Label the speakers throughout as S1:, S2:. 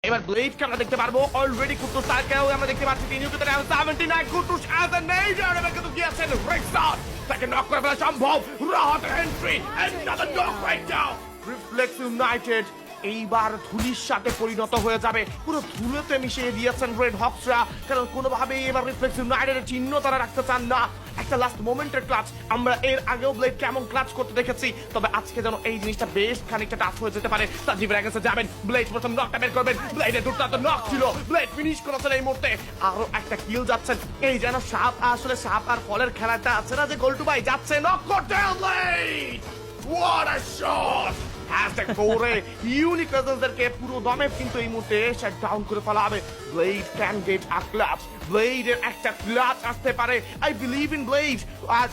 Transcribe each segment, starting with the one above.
S1: এবার ব্লেডকে আমরা দেখতে পারবো অলরেডি কুটুস তাকেও আমরা দেখতে পাচ্ছি তিনি কিন্তু 79 কুটুস অ্যাজ এ মেজর এবার কিন্তু গিয়েছেন রেক্সার তাকে নক করে ফেলা সম্ভব Rahat entry another knock right down reflex United এইবার ধুলির সাথে পরিণত হয়ে যাবে পুরো ধুলোতে মিশিয়ে দিয়েছেন রেড হক্সরা কারণ কোনোভাবেই এবার রিফ্লেক্স ইউনাইটেডের চিহ্ন তারা রাখতে চান না একটা লাস্ট মোমেন্টের ক্লাচ আমরা এর আগেও ব্লেড কেমন ক্লাচ করতে দেখেছি তবে আজকে যেন এই জিনিসটা বেশ খানিকটা টাফ হয়ে যেতে পারে সাজিব রেগেন্সে যাবেন ব্লেড প্রথম নকটা বের করবেন ব্লেডের দুর্দান্ত নক ছিল ব্লেড ফিনিশ করেছেন এই মুহূর্তে আরো একটা কিল যাচ্ছেন এই যেন সাপ আসলে সাপ আর ফলের খেলাটা আছে না যে গোলটু ভাই যাচ্ছে নক করতে blade What a shot! Hashtag করে ইউনিক রেজাল্টদেরকে পুরো দমে কিন্তু এই মুহূর্তে শাট ডাউন করে ফেলা হবে blade can get a clutch ব্লেডের একটা ক্লাচ আসতে পারে I believe in blade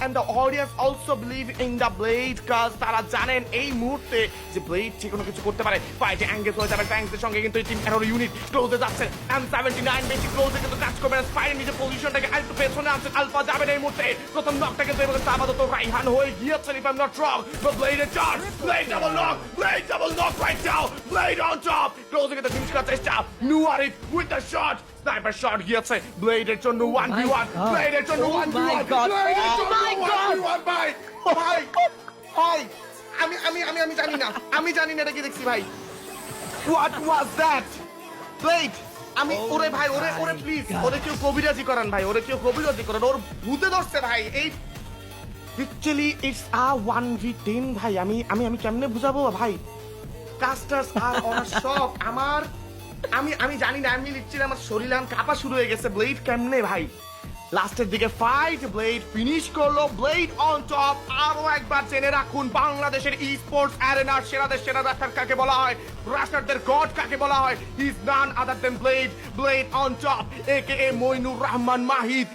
S1: and the audience also believe in the blade কাজ তারা জানেন এই মুহূর্তে যে ব্লেড যে কোনো কিছু করতে পারে ফাইটে এঙ্গেজ হয়ে যাবে ট্যাঙ্কসের সঙ্গে কিন্তু এই টিম এরর ইউনিট ক্লোজে যাচ্ছে M79 বেশি ক্লোজে কিন্তু কাজ করবে না স্পাইরের নিজের পজিশনটাকে আরেকটু পেছনে আনছেন আলফা যাবেন এই মুহূর্তে প্রথম নকটা কিন্তু এবার আপাতত রাইহান হয়ে গিয়েছেন if I am not wrong but ব্লেডের charge blade double knock Blade double knock right down. Blade on top. Closing at the finish cut চেষ্টা Nuarif with the shot. Sniper shot গিয়েছে Blade এর জন্য 1v1. Blade এর জন্য 1v1. Blade এর জন্য 1v1 ভাই. ভাই. ভাই. আমি জানি না. আমি জানি না এটা কি দেখছি ভাই. What was that? Blade. আমি ওরে ভাই ওরে প্লিজ ওরে কেউ কবিরাজি করান ভাই ওরে কেউ কবিরাজি করান ওর ভূতে ধরছে ভাই এই Actually, it's a 1v10 ভাই আমি কেমনে বুঝাবো ভাই কাস্টার্স আর অন শক আমি জানি না আমি লিখছিলাম আমার শরীর কাঁপা শুরু হয়ে গেছে ব্লেড কেমনে ভাই লাস্টের দিকে ফাইট ব্লেড ফিনিশ করলো ব্লেড অন টপ আরো একবার জেনে রাখুন বাংলাদেশের ই স্পোর্টস অ্যারেনার সেরাদের সেরা রাখার কাকে বলা হয় রাশারদের গড কাকে বলা হয় ইজ নান আদার দেন ব্লেড অন টপ একে মইনুর রহমান মাহিদ